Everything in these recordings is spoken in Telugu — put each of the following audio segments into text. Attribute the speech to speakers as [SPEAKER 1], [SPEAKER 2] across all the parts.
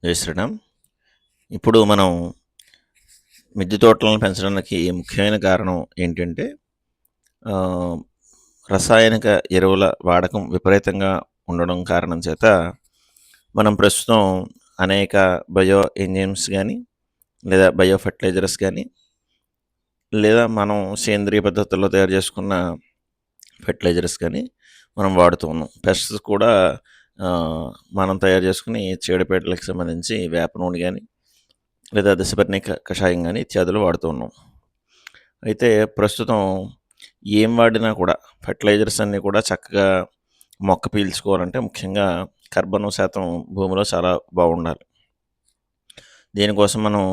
[SPEAKER 1] జై శ్రీరామ్. ఇప్పుడు మనం మిద్దె తోటలను పెంచడానికి ముఖ్యమైన కారణం ఏంటంటే ఆహ్, రసాయనిక ఎరువుల వాడకం విపరీతంగా ఉండడం కారణం చేత మనం ప్రస్తుతం అనేక బయో ఎంజైమ్స్ గానీ, లేదా బయో ఫెర్టిలైజర్స్ గానీ, లేదా మనం సేంద్రియ పద్ధతుల్లో తయారు చేసుకున్న ఫెర్టిలైజర్స్ కానీ మనం వాడుతూ ఉన్నాం. పెస్ట్స్ కూడా ఆహ్, మనం తయారు చేసుకుని చీడపీడలకు సంబంధించి వేప నూనె గానీ, లేదా దశపర్ణి కషాయం గానీ ఇత్యాదులు వాడుతూ ఉన్నాం. అయితే ప్రస్తుతం ఏం వాడినా కూడా ఫెర్టిలైజర్స్ అన్నీ కూడా చక్కగా మొక్క పీల్చుకోవాలంటే ముఖ్యంగా కర్బనం శాతం భూమిలో చాలా బాగుండాలి. దీనికోసం మనం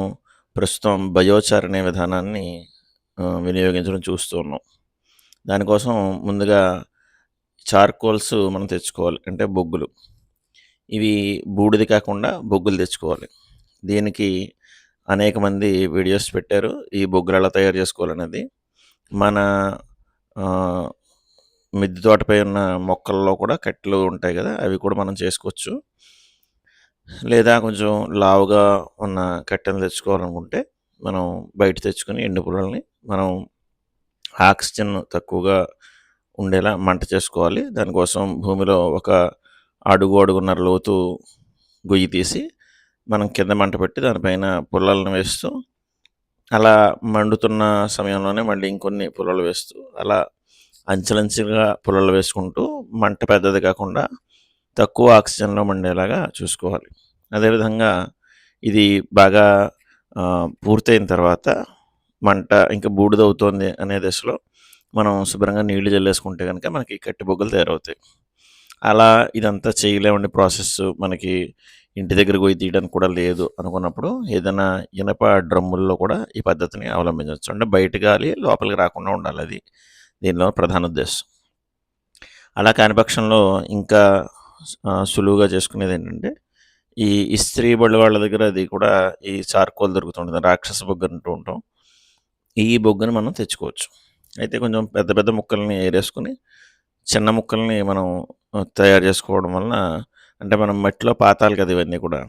[SPEAKER 1] ప్రస్తుతం బయోచార్ అనే విధానాన్ని వినియోగించడం చూస్తూ ఉన్నాం. దానికోసం ముందుగా చార్కోల్స్ మనం తెచ్చుకోవాలి. అంటే బొగ్గులు. ఇవి బూడిద కాకుండా బొగ్గులు తెచ్చుకోవాలి. దీనికి అనేక మంది వీడియోస్ పెట్టారు. ఈ బొగ్గులు ఎలా తయారు చేసుకోవాలనేది. మన ఆహ్, మిద్దె తోటపై ఉన్న మొక్కల్లో కూడా కట్టెలు ఉంటాయి గదా! అవి కూడా మనం చేసుకోవచ్చు. లేదా కొంచెం లావుగా ఉన్న కట్టెలు తెచ్చుకోవాలనుకుంటే, మనం బయట తెచ్చుకొని ఎండు పుల్లలని మనం ఆక్సిజన్ తక్కువగా ఉండేలా మంట చేసుకోవాలి. దానికోసం భూమిలో ఒక అడుగు, అడుగున్నర లోతు గొయ్యి తీసి, మనం కింద మంట పెట్టి దానిపైన పుల్లలను వేస్తూ, అలా మండుతున్న సమయంలోనే మళ్ళీ ఇంకొన్ని పుల్లలు వేస్తూ, అలా అంచెలంచెలుగా పుల్లలు వేసుకుంటూ మంట పెద్దది కాకుండా తక్కువ ఆక్సిజన్‌లో మండేలాగా చూసుకోవాలి. అదేవిధంగా ఇది బాగా పూర్తయిన తర్వాత మంట ఇంకా బూడిదవుతోంది అనే దశలో మనం శుభ్రంగా నీళ్లు జల్లేసుకుంటే గనక మనకి కట్టె బొగ్గులు తయారవుతాయి. అలా ఇదంతా చేయలేమండి ప్రాసెస్ మనకి ఇంటి దగ్గర పోయి తీయడానికి కూడా లేదు అనుకున్నప్పుడు ఏదైనా ఇనప డ్రమ్ముల్లో కూడా ఈ పద్ధతిని అవలంబించొచ్చు. అంటే బయట గాలి లోపలికి రాకుండా ఉండాలది దీనిలో ప్రధాన ఉద్దేశం. అలా కాని పక్షంలో ఇంకా సులువుగా చేసుకునేదేంటంటే, ఈ ఇస్త్రీ బళ్ళు వాళ్ళ దగ్గర అది కూడా ఈ చార్కోల్ దొరుకుతుంటది. రాక్షస బొగ్గు అంటూ ఉంటాం. ఈ బొగ్గుని మనం తెచ్చుకోవచ్చు. అయితే కొంచెం పెద్ద పెద్ద ముక్కల్ని ఏరేసుకొని, చిన్న ముక్కల్ని మనం తయారు చేసుకోవడం వలన అంటే మనం మట్టిలో పాతాలి కదా ఇవన్నీ కూడా.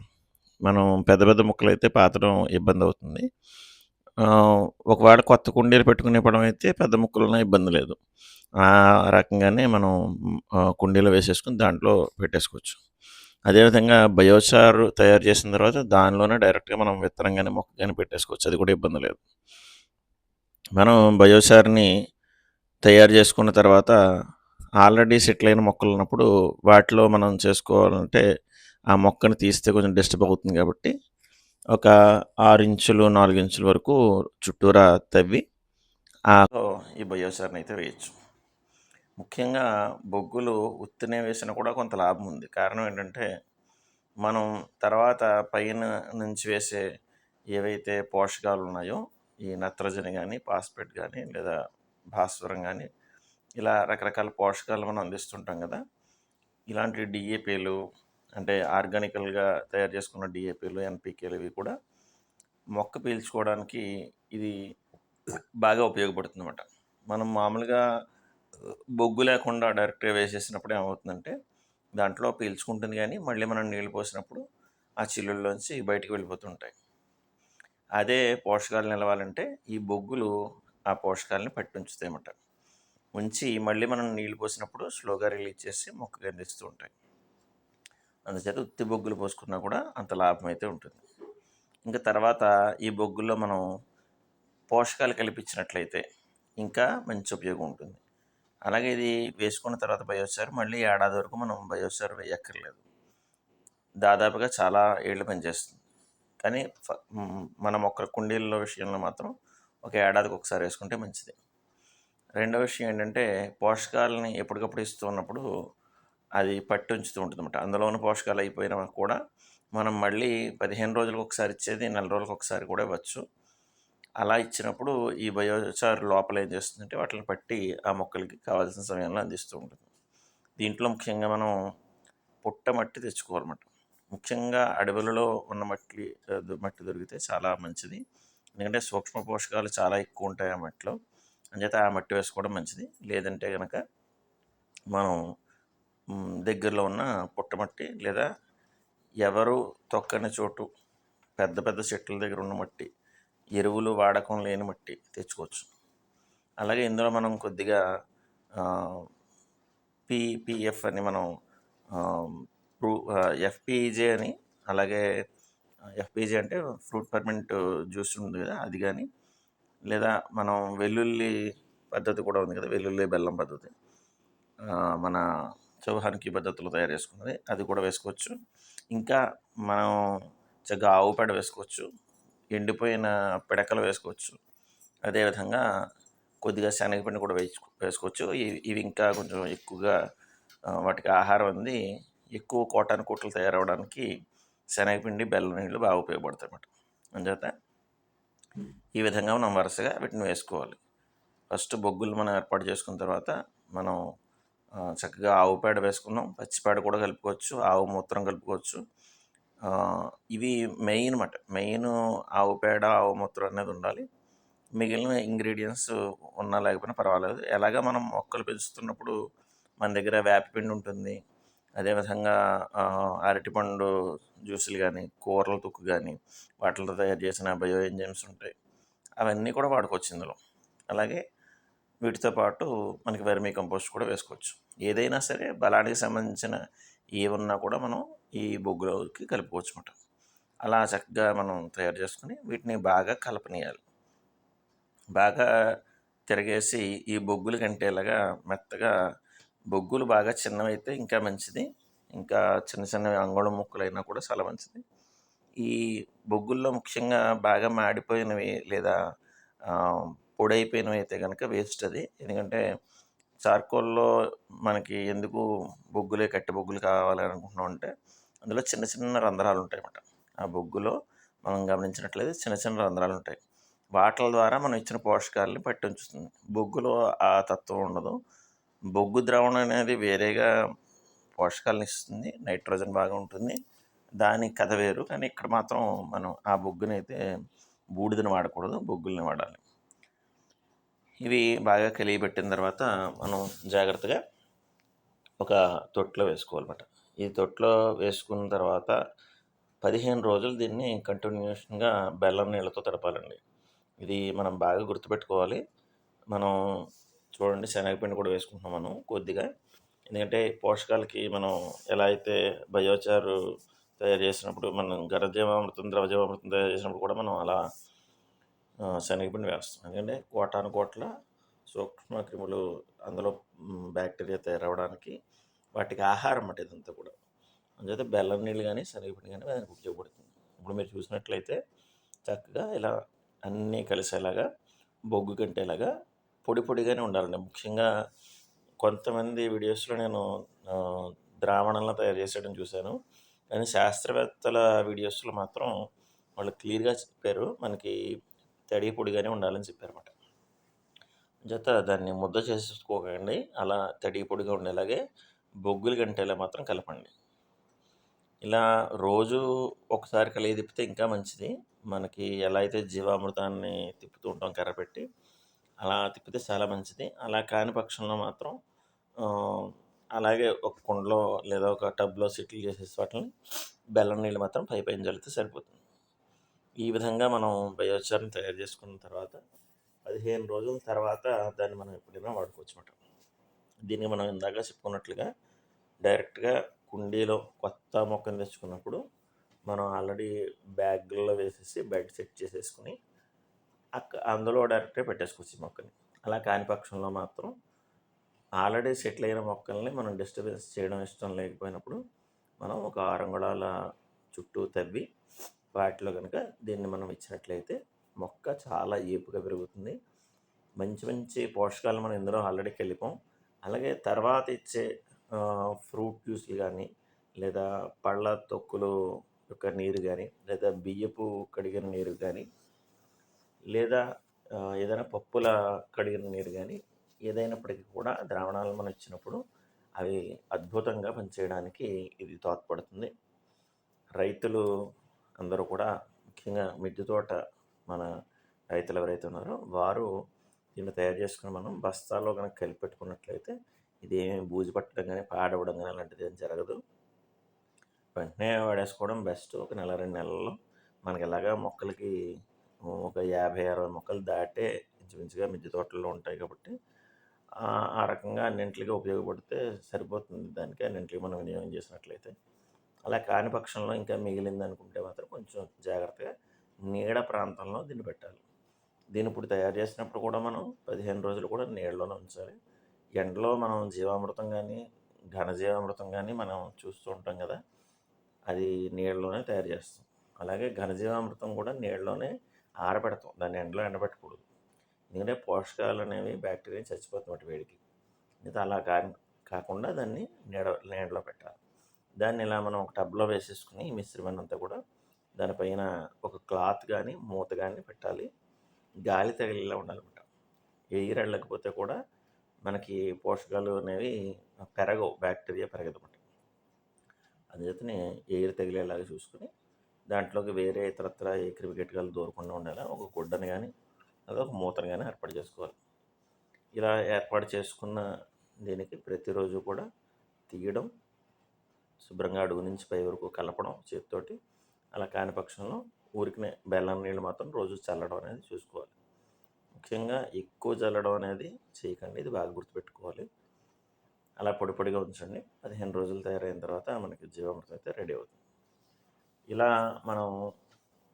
[SPEAKER 1] మనం పెద్ద పెద్ద ముక్కలైతే పాతడం ఇబ్బందవుతుంది. ఆహ్, ఒకవేళ కొత్త కుండీలు పెట్టుకునే పడమయితే పెద్ద ముక్కలున్నా ఇబ్బంది లేదు. ఆ రకంగానే మనం కుండీలో వేసేసుకొని దాంట్లో పెట్టేసుకోవచ్చు. అదేవిధంగా బయోచార్ తయారు చేసిన తర్వాత దానిలోనే డైరెక్ట్‌గా మనం విత్తనం గాని, మొక్క గాని పెట్టేసుకోవచ్చు. అది కూడా ఇబ్బంది లేదు. మనం బయోచార్‌ని తయారు చేసుకున్న తర్వాత ఆల్రెడీ సెటిల్ అయిన మొక్కలున్నప్పుడు వాటిలో మనం చేసుకోవాలంటే ఆ మొక్కని తీస్తే కొంచెం డిస్టర్బ్ అవుతుంది కాబట్టి ఒక 6 ఇంచులు, 4 ఇంచుల వరకు చుట్టూరా తవ్వి ఈ బయోచార్‌నయితే వేయొచ్చు. ముఖ్యంగా బొగ్గులు ఉత్తినే వేసినా కూడా కొంత లాభం ఉంది. కారణం ఏంటంటే, మనం తర్వాత పైన నుంచి వేసే ఏవైతే పోషకాలున్నాయో, ఈ నత్రజని గానీ, ఫాస్ఫేట్ గానీ, లేదా భాస్వరం గానీ, ఇలా రకరకాల పోషకాలు మనం అందిస్తుంటాం గదా! ఇలాంటి డీఏపీలు అంటే ఆర్గానికల్‌గా తయారు చేసుకున్న డీఏపీలు, ఎన్‌పీకేలు ఇవి కూడా మొక్క పీల్చుకోవడానికి ఇది బాగా ఉపయోగపడుతుందన్నమాట. మనం మామూలుగా బొగ్గు లేకుండా డైరెక్ట్‌గా వేసేసినప్పుడు ఏమవుతుందంటే, దాంట్లో పీల్చుకుంటుంది గానీ, మళ్ళీ మనం నీళ్లు పోసినప్పుడు ఆ చిల్లుల్లోంచి బయటికి వెళ్ళిపోతుంటాయి. అదే పోషకాలు నిలవాలంటే, ఈ బొగ్గులు ఆ పోషకాలని పట్టుంచుతాయన్నమాట. ఉంచి మళ్ళీ మనం నీళ్లు పోసినప్పుడు స్లోగా రిలీజ్ చేసి మొక్కకి అందిస్తూ ఉంటాయి. అందుచేత ఉత్తి బొగ్గులు పోసుకున్నా కూడా అంత లాభమైతే ఉంటుంది. ఇంకా తర్వాత ఈ బొగ్గుల్లో మనం పోషకాలు కల్పించినట్లయితే ఇంకా మంచి ఉపయోగం ఉంటుంది. అలాగే ఇది వేసుకున్న తర్వాత బయోచార్ మళ్ళీ ఏడాది వరకు మనం బయోచార్ వేయక్కర్లేదు. దాదాపుగా చాలా ఏళ్ళు పనిచేస్తుంది. కానీ మన మొక్కల కుండీల విషయంలో మాత్రం ఒక ఏడాదికి ఒకసారి వేసుకుంటే మంచిది. రెండో విషయం ఏంటంటే పోషకాలని ఎప్పటికప్పుడు ఇస్తూ ఉన్నప్పుడు అది పట్టి ఉంచుతూ ఉంటుందన్నమాట. అందులో ఉన్న పోషకాలు అయిపోయినా కూడా మనం మళ్ళీ 15 రోజులకు ఒకసారి ఇచ్చేది నెల రోజులకు ఒకసారి కూడా ఇవ్వచ్చు. అలా ఇచ్చినప్పుడు ఈ బయోచార్ లోపల ఏం చేస్తుందంటే వాటిని పట్టి ఆ మొక్కలకి కావాల్సిన సమయంలో అందిస్తూ ఉంటుంది. దీంట్లో ముఖ్యంగా మనం పుట్టమట్టి తెచ్చుకోవాలన్నమాట. ముఖ్యంగా అడవులలో ఉన్న మట్టి దొరికితే చాలా మంచిది. ఎందుకంటే సూక్ష్మ పోషకాలు చాలా ఎక్కువ ఉంటాయి ఆ మట్టిలో. అంచేత ఆ మట్టి వేసుకోవడం మంచిది. లేదంటే గనక మనం దగ్గరలో ఉన్న పుట్టమట్టి లేదా ఎవరు తొక్కని చోటు పెద్ద పెద్ద చెట్ల దగ్గర ఉన్న మట్టి, ఎరువులు వాడకం లేని మట్టి తెచ్చుకోవచ్చు. అలాగే ఇందులో మనం కొద్దిగా పీపీఎఫ్ అని మనం ఎఫ్పిజే అని, అలాగే ఎఫ్పిజే అంటే ఫ్రూట్ ఫర్మెంట్ జ్యూస్ ఉంది కదా, అది కానీ, లేదా మనం వెల్లుల్లి పద్ధతి కూడా ఉంది కదా, వెల్లుల్లి బెల్లం పద్ధతి, మన చౌహాన్కి పద్ధతిలో తయారు చేసుకున్నది, అది కూడా వేసుకోవచ్చు. ఇంకా మనం చక్కగా ఆవు పేడ వేసుకోవచ్చు, ఎండిపోయిన పిడకలు వేసుకోవచ్చు. అదేవిధంగా కొద్దిగా శనగపిండి కూడా వేసుకోవచ్చు. ఇవి ఇంకా కొంచెం ఎక్కువగా వాటికి ఆహారం అంది ఎక్కువ కోటాను కోట్లు తయారవడానికి శనగపిండి, బెల్లం నీళ్ళు బాగా ఉపయోగపడతాయి అన్నమాట. అందుచేత ఈ విధంగా మనం వరుసగా వీటిని వేసుకోవాలి. ఫస్ట్ బొగ్గులు మనం ఏర్పాటు చేసుకున్న తర్వాత మనం చక్కగా ఆవు పేడ వేసుకున్నాం, పచ్చిపేడ కూడా కలుపుకోవచ్చు, ఆవు మూత్రం కలుపుకోవచ్చు. ఇవి మెయిన్ అన్నమాట. మెయిన్ ఆవు పేడ, ఆవు మూత్రం అనేది ఉండాలి. మిగిలిన ఇంగ్రీడియంట్స్ ఉన్నా లేకపోయినా పర్వాలేదు. ఎలాగా మనం మొక్కలు పెంచుతున్నప్పుడు మన దగ్గర వేపపిండి ఉంటుంది, అదేవిధంగా అరటిపండు జ్యూసులు కానీ, కూరల తుక్కు కానీ, వాటితో తయారు చేసిన బయో ఎంజైమ్స్ ఉంటాయి, అవన్నీ కూడా వాడుకోవచ్చు ఇందులో. అలాగే వీటితో పాటు మనకి వెర్మీ కంపోస్ట్ కూడా వేసుకోవచ్చు. ఏదైనా సరే బలానికి సంబంధించిన ఏమన్నా కూడా మనం ఈ బొగ్గులోకి కలుపుకోవచ్చు అన్నమాట. అలా చక్కగా మనం తయారు చేసుకుని వీటిని బాగా కలపనీయాలి. బాగా తిరగేసి ఈ బొగ్గులు కంటేలాగా మెత్తగా, బొగ్గులు బాగా చిన్నవైతే ఇంకా మంచిది, ఇంకా చిన్న చిన్నవి అంగుళం ముక్కలైనా కూడా చాలా మంచిది. ఈ బొగ్గుల్లో ముఖ్యంగా బాగా మాడిపోయినవి లేదా పొడైపోయినవి అయితే కనుక వేస్ట్ అది. ఎందుకంటే చార్కోల్లో మనకి ఎందుకు బొగ్గులే, కట్టె బొగ్గులు కావాలి అనుకుంటున్నాం అంటే అందులో చిన్న చిన్న రంధ్రాలు ఉంటాయి అన్నమాట. ఆ బొగ్గులో మనం గమనించినట్లయితే చిన్న చిన్న రంధ్రాలు ఉంటాయి. వాటిల ద్వారా మనం ఇచ్చిన పోషకాలని పట్టి ఉంచుతుంది. బొగ్గులో ఆ తత్వం ఉండదు. బొగ్గు ద్రావణం అనేది వేరేగా పోషకాలను ఇస్తుంది, నైట్రోజన్ బాగా ఉంటుంది, దాని కథ వేరు. కానీ ఇక్కడ మాత్రం మనం ఆ బొగ్గుని అయితే బూడిదని వాడకూడదు, బొగ్గుల్ని వాడాలి. ఇవి బాగా కలియబెట్టిన తర్వాత మనం జాగ్రత్తగా ఒక తొట్టులో వేసుకోవాలన్నమాట. ఈ తొట్టులో వేసుకున్న తర్వాత 15 రోజులు దీన్ని కంటిన్యూషన్గా బెల్లం నీళ్ళతో తడపాలండి. ఇది మనం బాగా గుర్తుపెట్టుకోవాలి. మనం చూడండి, శనగపిండి కూడా వేసుకుంటున్నాం మనం కొద్దిగా. ఎందుకంటే పోషకాలకి మనం ఎలా అయితే బయోచారు తయారు చేసినప్పుడు, మనం ఘనజీవామృతం, ద్రవజీవామృతం తయారు చేసినప్పుడు కూడా మనం అలా శనగపిండి వేస్తాం. ఎందుకంటే కోటాను కోట్ల సూక్ష్మ క్రిములు అందులో బ్యాక్టీరియా తయారవడానికి వాటికి ఆహారం అన్నమాట ఇదంతా కూడా. అందుచేత బెల్లం నీళ్ళు కానీ, శనగపిండి కానీ దానికి ఉపయోగపడుతుంది. ఇప్పుడు మీరు చూసినట్లయితే చక్కగా ఇలా అన్నీ కలిసేలాగా, బొగ్గు కంటేలాగా పొడి పొడిగానే ఉండాలండి. ముఖ్యంగా కొంతమంది వీడియోస్లో నేను ద్రావణంలో తయారు చేసేయడం చూశాను, కానీ శాస్త్రవేత్తల వీడియోస్లో మాత్రం వాళ్ళు క్లియర్గా చెప్పారు, మనకి తడి పొడిగానే ఉండాలని చెప్పారన్నమాట. జత దాన్ని ముద్ద చేసుకోకండి, అలా తడి పొడిగా ఉండేలాగే బొగ్గులు గంటేలా మాత్రం కలపండి. ఇలా రోజు ఒకసారి కలిగి తిప్పితే ఇంకా మంచిది. మనకి ఎలా అయితే జీవామృతాన్ని తిప్పుతూ ఉంటాం కర్ర పెట్టి, అలా తిప్పితే చాలా మంచిది. అలా కాని పక్షంలో మాత్రం అలాగే ఒక కుండలో లేదా ఒక టబ్లో సెటిల్ చేసేసి వాటిని బెల్లం నీళ్ళు మాత్రం పైన చల్లితే సరిపోతుంది. ఈ విధంగా మనం బయోచార్ని తయారు చేసుకున్న తర్వాత 15 రోజుల తర్వాత దాన్ని మనం ఎప్పుడైనా వాడుకోవచ్చు అన్నమాట. దీన్ని మనం ఇందాక చెప్పుకున్నట్లుగా డైరెక్ట్గా కుండీలో కొత్త మొక్కను తెచ్చుకున్నప్పుడు మనం ఆల్రెడీ బ్యాగ్లో వేసేసి బెడ్ సెట్ చేసేసుకుని అందులో డైరెక్ట్గా పెట్టేసుకోవచ్చు ఈ మొక్కని. అలా కాని పక్షంలో మాత్రం ఆల్రెడీ సెటిల్ అయిన మొక్కల్ని మనం డిస్టర్బెన్స్ చేయడం ఇష్టం లేకపోయినప్పుడు మనం ఒక 6 అంగుళాల చుట్టూ తవ్వి వాటిలో కనుక దీన్ని మనం ఇచ్చినట్లయితే మొక్క చాలా ఏపుగా పెరుగుతుంది. మంచి మంచి పోషకాలు మనం ఇందులో ఆల్రెడీ కలిపాం. అలాగే తర్వాత ఇచ్చే ఫ్రూట్ జ్యూస్లు కానీ, లేదా పళ్ళ తొక్కులు యొక్క నీరు కానీ, లేదా బియ్యపు కడిగిన నీరు కానీ, లేదా ఏదైనా పప్పుల కడిగిన నీరు కానీ, ఏదైనప్పటికీ కూడా ద్రావణాలు మనం ఇచ్చినప్పుడు అవి అద్భుతంగా పనిచేయడానికి ఇది తోడ్పడుతుంది. రైతులు అందరూ కూడా, ముఖ్యంగా మిద్దె తోట మన రైతులు ఎవరైతే ఉన్నారో వారు దీన్ని తయారు చేసుకుని మనం బస్తాల్లో కనుక కలిపి పెట్టుకున్నట్లయితే ఇది ఏమి బూజు పట్టడం కానీ, పాడవడం కానీ అలాంటిది ఏం జరగదు. వెంటనే వాడేసుకోవడం బెస్ట్. ఒక నెల 2 నెలల్లో మనకి ఎలాగా మొక్కలకి ఒక 50, 60 మొక్కలు దాటే ఇంచుమించుగా మిద్దె తోటల్లో ఉంటాయి కాబట్టి ఆ రకంగా అన్నింటికి ఉపయోగపడితే సరిపోతుంది. దానికి అన్నింటికి మనం వినియోగం చేసినట్లయితే. అలా కాని పక్షంలో ఇంకా మిగిలిందనుకుంటే మాత్రం కొంచెం జాగ్రత్తగా నీడ ప్రాంతంలో దీన్ని పెట్టాలి. దీన్ని ఇప్పుడు తయారు చేసినప్పుడు కూడా మనం 15 రోజులు కూడా నీడలోనే ఉంచాలి. ఎండలో మనం జీవామృతం కానీ, ఘనజీవామృతం కానీ మనం చూస్తూ ఉంటాం కదా! అది నీడలోనే తయారు చేస్తాం. అలాగే ఘనజీవామృతం కూడా నీడలోనే ఆరబెడతాం. దాన్ని ఎండలో ఎండబెట్టకూడదు. ఎందుకంటే పోషకాలు అనేవి బ్యాక్టీరియా చచ్చిపోతాయి వాటి వేడికి. ఇది అలా కాకుండా దాన్ని నీడలో పెట్టాలి. దాన్ని ఇలా మనం ఒక టబ్లో వేసేసుకుని ఈ మిశ్రమాన్ని అంతా కూడా దానిపైన ఒక క్లాత్ కానీ మూత కానీ పెట్టాలి. గాలి తగిలేలా ఉండాలన్నమాట. ఎయిర్ వెళ్ళకపోతే కూడా మనకి పోషకాలు అనేవి పెరగవు, బ్యాక్టీరియా పెరగదన్నమాట. అందుచేతనే ఎయిర్ తగిలేలాగా చూసుకుని దాంట్లోకి వేరే ఇతరత్ర ఏ క్రిమికీటకాలు దూరకుండా ఉండేలా ఒక గుడ్డని కానీ లేదా ఒక మూతను కానీ ఏర్పాటు చేసుకోవాలి. ఇలా ఏర్పాటు చేసుకున్న దీనికి ప్రతిరోజు కూడా తీయడం, శుభ్రంగా అడుగు నుంచి పై వరకు కలపడం చేతితోటి. అలా కాని పక్షంలో ఊరికనే బెల్లం నీళ్ళు మాత్రం రోజు చల్లడం అనేది చూసుకోవాలి. ముఖ్యంగా ఎక్కువ చల్లడం అనేది చేయకండి. ఇది బాగా గుర్తుపెట్టుకోవాలి. అలా పొడి పొడిగా ఉంచండి. 15 రోజులు తయారైన తర్వాత మనకి జీవామృతం అయితే రెడీ అవుతుంది. ఇలా మనం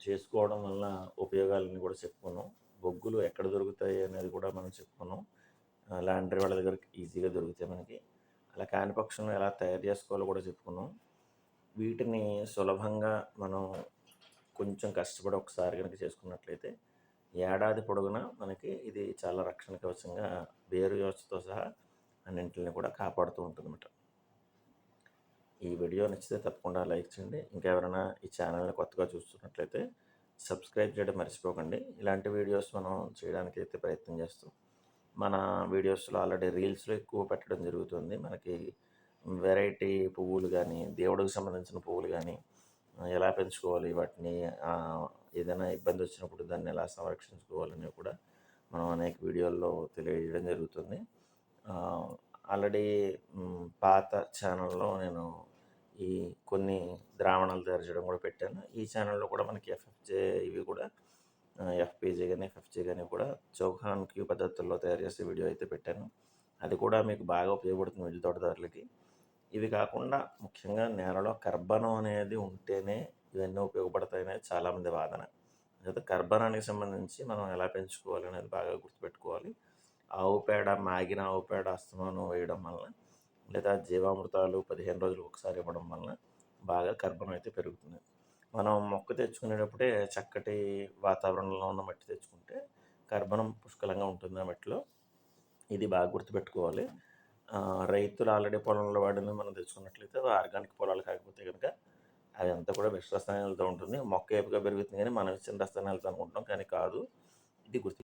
[SPEAKER 1] చేసుకోవడం వల్ల ఉపయోగాలని కూడా చెప్పుకున్నాం. బొగ్గులు ఎక్కడ దొరుకుతాయి అనేది కూడా మనం చెప్పుకున్నాం. లాండ్రీ వాళ్ళ దగ్గర ఈజీగా దొరుకుతాయి మనకి. అలా కాని పక్షంలో ఎలా తయారు చేసుకోవాలో కూడా చెప్పుకున్నాం. వీటిని సులభంగా మనం కొంచెం కష్టపడి ఒకసారి కనుక చేసుకున్నట్లయితే ఏడాది పొడుగునా మనకి ఇది చాలా రక్షణ కవచంగా వేరు వ్యవస్థతో సహా అన్నింటిని కూడా కాపాడుతూ ఉంటుందన్నమాట. ఈ వీడియో నచ్చితే తప్పకుండా లైక్ చేయండి. ఇంకా ఎవరైనా ఈ ఛానల్ని కొత్తగా చూస్తున్నట్లయితే సబ్స్క్రైబ్ చేయడం మర్చిపోకండి. ఇలాంటి వీడియోస్ మనం చేయడానికి అయితే ప్రయత్నం చేస్తాం. మన వీడియోస్లో ఆల్రెడీ రీల్స్లో ఎక్కువ పెట్టడం జరుగుతుంది. మనకి వెరైటీ పువ్వులు కానీ, దేవుడికి సంబంధించిన పువ్వులు కానీ ఎలా పెంచుకోవాలి, వాటిని ఏదైనా ఇబ్బంది వచ్చినప్పుడు దాన్ని ఎలా సంరక్షించుకోవాలని కూడా మనం అనేక వీడియోల్లో తెలియజేయడం జరుగుతుంది. ఆల్రెడీ పాత ఛానల్లో నేను ఈ కొన్ని ద్రావణాలు తయారు చేయడం కూడా పెట్టాను. ఈ ఛానల్లో కూడా మనకి ఎఫ్ఎఫ్జే ఇవి కూడా ఎఫ్పిజే కానీ ఎఫ్ఎఫ్జే కానీ కూడా చౌహాన్ క్యూ పద్ధతుల్లో తయారు చేసే వీడియో అయితే పెట్టాను. అది కూడా మీకు బాగా ఉపయోగపడుతుంది మిద్దె తోటదారులకి. ఇవి కాకుండా ముఖ్యంగా నేలలో కర్బనం అనేది ఉంటేనే ఇవన్నీ ఉపయోగపడతాయనేది చాలామంది వాదన. అయితే కర్బనానికి సంబంధించి మనం ఎలా పెంచుకోవాలి అనేది బాగా గుర్తుపెట్టుకోవాలి. ఆవు పేడ, మాగిన ఆవు పేడ అస్తమానం వేయడం వలన లేదా జీవామృతాలు 15 రోజులకు ఒకసారి ఇవ్వడం వలన బాగా కర్బనం అయితే పెరుగుతుంది. మనం మొక్క తెచ్చుకునేటప్పుడే చక్కటి వాతావరణంలో ఉన్న మట్టి తెచ్చుకుంటే కర్బనం పుష్కలంగా ఉంటుంది ఆ మట్టిలో. ఇది బాగా గుర్తుపెట్టుకోవాలి. రైతులు ఆల్రెడీ పొలంలో వాడిని మనం తెచ్చుకున్నట్లయితే ఆర్గానిక్ పొలాలు కాకపోతే కనుక అదంతా కూడా విష రసాయనాలతో ఉంటుంది. మొక్క ఏపుగా పెరుగుతుంది కానీ మనం ఇచ్చిన రసాయనాలతో అనుకుంటున్నాం, కానీ కాదు. ఇది గుర్తు